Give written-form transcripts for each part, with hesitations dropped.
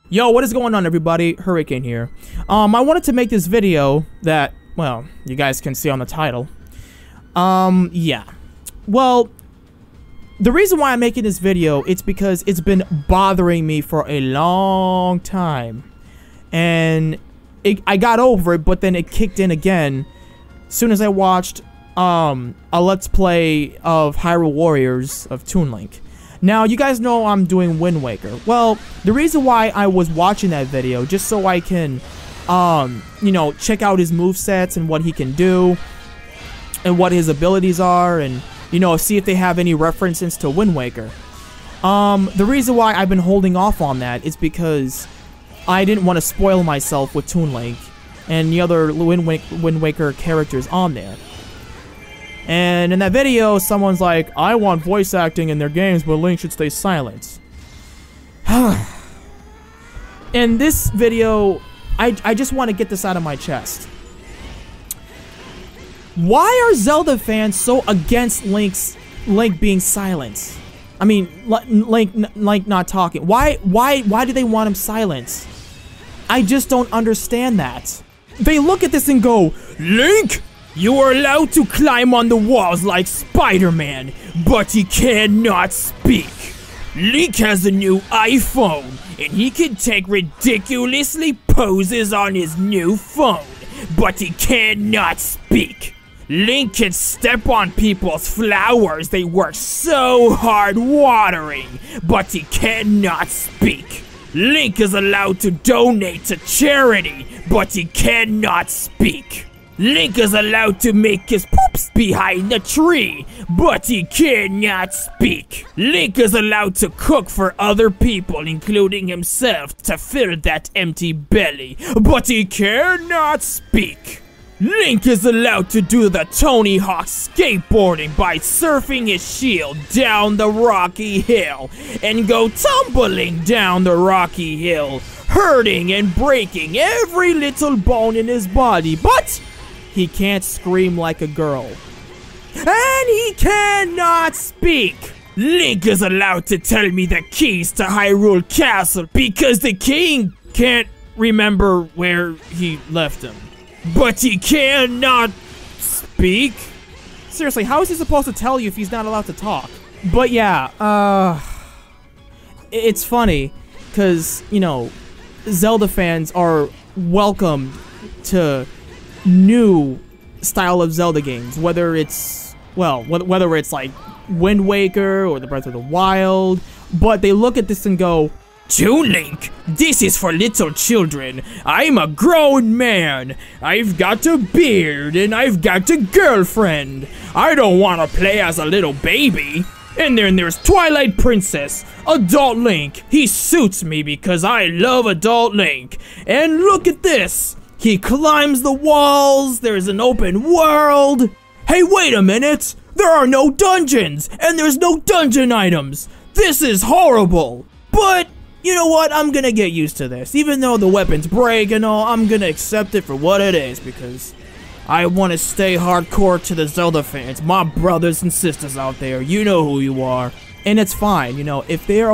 Yo, what is going on, everybody? Hurricane here. I wanted to make this video that, well, you guys can see on the title. Yeah. Well, the reason why I'm making this video, it's because it's been bothering me for a long time. And I got over it, but then it kicked in again as soon as I watched a Let's Play of Hyrule Warriors of Toon Link. Now, you guys know I'm doing Wind Waker. Well, the reason why I was watching that video, just so I can, you know, check out his movesets and what he can do, and what his abilities are, and, you know, see if they have any references to Wind Waker. The reason why I've been holding off on that is because I didn't want to spoil myself with Toon Link and the other Wind Waker characters on there. And in that video, someone's like, I want voice acting in their games, but Link should stay silent. In this video, I just want to get this out of my chest. Why are Zelda fans so against Link being silent? I mean, Link not talking. Why do they want him silent? I just don't understand that. They look at this and go, Link! You are allowed to climb on the walls like Spider-Man, but he cannot speak. Link has a new iPhone, and he can take ridiculously poses on his new phone, but he cannot speak. Link can step on people's flowers they work so hard watering, but he cannot speak. Link is allowed to donate to charity, but he cannot speak. Link is allowed to make his poops behind a tree, but he cannot speak. Link is allowed to cook for other people, including himself, to fill that empty belly, but he cannot speak. Link is allowed to do the Tony Hawk skateboarding by surfing his shield down the rocky hill and go tumbling down the rocky hill, hurting and breaking every little bone in his body, but he can't scream like a girl. And he cannot speak. Link is allowed to tell me the keys to Hyrule Castle because the king can't remember where he left them. But he cannot speak? Seriously, how is he supposed to tell you if he's not allowed to talk? But yeah, it's funny, because, you know, Zelda fans are welcome to new style of Zelda games, whether it's, well, whether it's like Wind Waker or the Breath of the Wild, but they look at this and go, Toon Link, this is for little children. I'm a grown man. I've got a beard and I've got a girlfriend. I don't want to play as a little baby. And then there's Twilight Princess, Adult Link. He suits me because I love Adult Link. And look at this. He climbs the walls, there's an open world. Hey, wait a minute! There are no dungeons, and there's no dungeon items! This is horrible! But, you know what, I'm gonna get used to this. Even though the weapons break and all, I'm gonna accept it for what it is, because I want to stay hardcore to the Zelda fans. My brothers and sisters out there, you know who you are. And it's fine, you know, if they're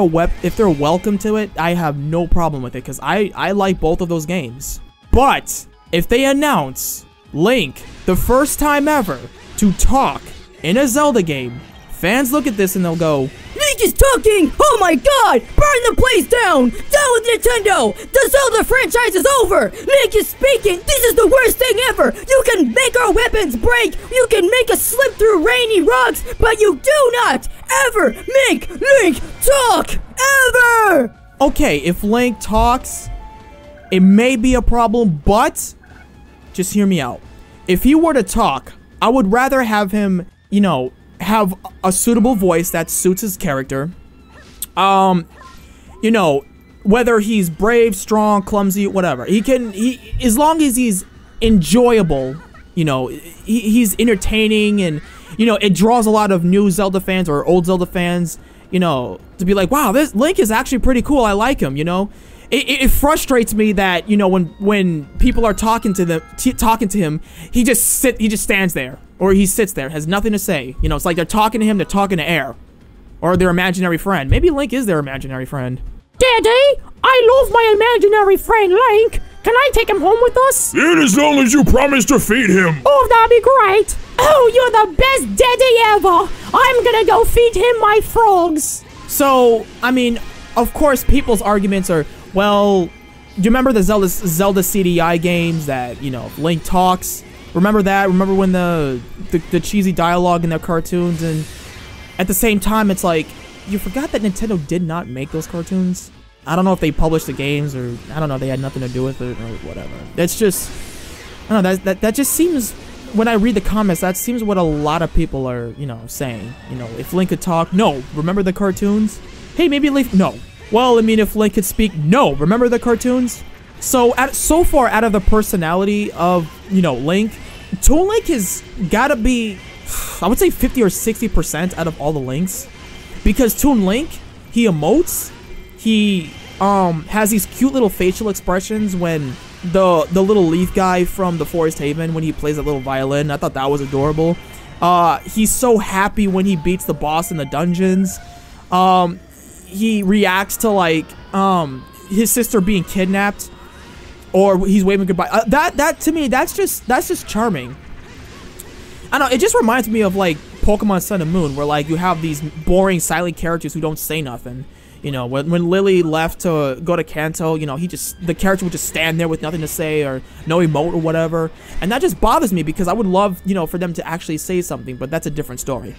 welcome to it, I have no problem with it, because I like both of those games. But if they announce Link, the first time ever, to talk in a Zelda game, fans look at this and they'll go, Link is talking! Oh my god! Burn the place down! Down with Nintendo! The Zelda franchise is over! Link is speaking! This is the worst thing ever! You can make our weapons break! You can make us slip through rainy rocks! But you do not ever make Link talk! Ever! Okay, if Link talks, it may be a problem, but just hear me out. If he were to talk, I would rather have him, you know, have a suitable voice that suits his character. You know, whether he's brave, strong, clumsy, whatever. As long as he's enjoyable, you know, he's entertaining, and, you know, it draws a lot of new Zelda fans or old Zelda fans, you know, to be like, wow, this Link is actually pretty cool. I like him, you know. It frustrates me that, you know, when people are talking to him, he just stands there, or he sits there, has nothing to say. You know, it's like they're talking to him, they're talking to air, or their imaginary friend. Maybe Link is their imaginary friend. Daddy, I love my imaginary friend, Link. Can I take him home with us? Yeah, as long as you promise to feed him. Oh, that'd be great. Oh, you're the best daddy ever. I'm gonna go feed him my frogs. So, I mean, of course, people's arguments are, well, do you remember the Zelda CDI games that, you know, Link talks? Remember that? Remember when the cheesy dialogue in their cartoons? And at the same time, it's like, you forgot that Nintendo did not make those cartoons? I don't know if they published the games, or I don't know, they had nothing to do with it, or whatever. It's just, I don't know, that just seems, when I read the comments, that seems what a lot of people are, you know, saying. You know, if Link could talk, no. Remember the cartoons? Hey, maybe Link, no. Well, I mean, if Link could speak, no. Remember the cartoons? So, so far out of the personality of, you know, Link, Toon Link has gotta be, I would say 50 or 60% out of all the Links. Because Toon Link, he emotes, he has these cute little facial expressions when the little leaf guy from the Forest Haven, when he plays that little violin. I thought that was adorable. He's so happy when he beats the boss in the dungeons. He reacts to, like, his sister being kidnapped, or he's waving goodbye. That to me, that's just charming. I don't know, it just reminds me of, like, Pokemon Sun and Moon, where, like, you have these boring silent characters who don't say nothing. You know, when Lily left to go to Kanto, you know, the character would just stand there with nothing to say, or no emote or whatever. And that just bothers me, because I would love, you know, for them to actually say something, but that's a different story.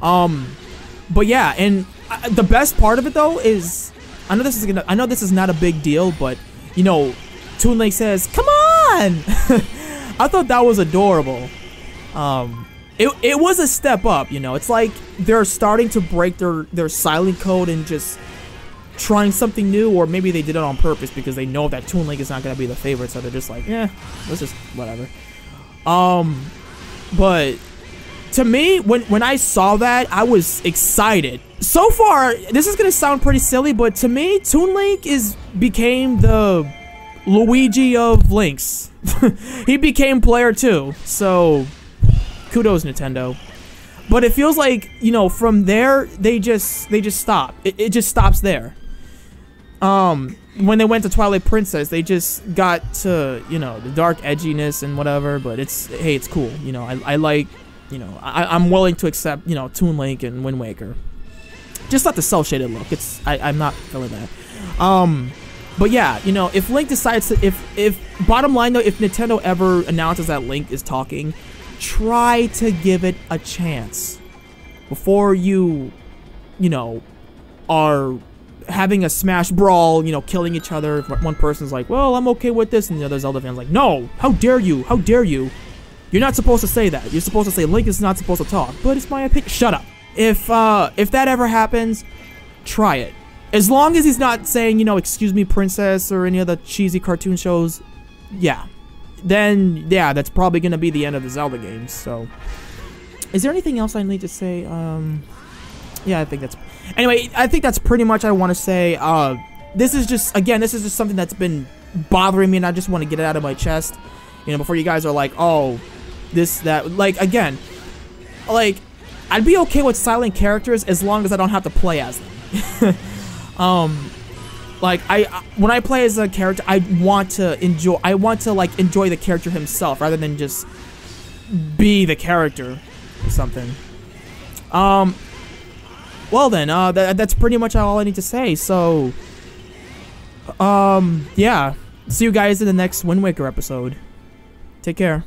But yeah, and the best part of it, though, is, I know this is not a big deal, but, you know, Toon Link says, "Come on!" I thought that was adorable. It was a step up, you know. It's like they're starting to break their silent code and just trying something new, or maybe they did it on purpose because they know that Toon Link is not going to be the favorite, so they're just like, eh, let's just, whatever. But to me, when I saw that, I was excited. So far, this is going to sound pretty silly, but to me, Toon Link became the Luigi of Links. He became player 2, so kudos, Nintendo. But it feels like, you know, from there, they just stop. It just stops there. When they went to Twilight Princess, they just got to, you know, the dark edginess and whatever, but hey, it's cool. You know, I like, you know, I'm willing to accept, you know, Toon Link and Wind Waker. Just not the cel-shaded look. I'm not feeling that. But yeah, you know, if Link decides to, if bottom line though, if Nintendo ever announces that Link is talking, try to give it a chance before you know, are having a smash brawl, you know, killing each other. One person's like, well, I'm okay with this, and the other Zelda fan's like, no, how dare you, how dare you, you're not supposed to say that, you're supposed to say Link is not supposed to talk. But it's my opinion. Shut up. If that ever happens, try it. As long as he's not saying, you know, excuse me, princess, or any other cheesy cartoon shows, yeah. Then, yeah, that's probably going to be the end of the Zelda games, so. Is there anything else I need to say? Yeah, I think that's... Anyway, I think that's pretty much I want to say. This is just, again, this is just something that's been bothering me, and I just want to get it out of my chest. You know, before you guys are like, oh, this, that. Like, again, like, I'd be okay with silent characters as long as I don't have to play as them. Like, when I play as a character, I want to like enjoy the character himself rather than just be the character or something. Well then, that's pretty much all I need to say. So, yeah, see you guys in the next Wind Waker episode. Take care.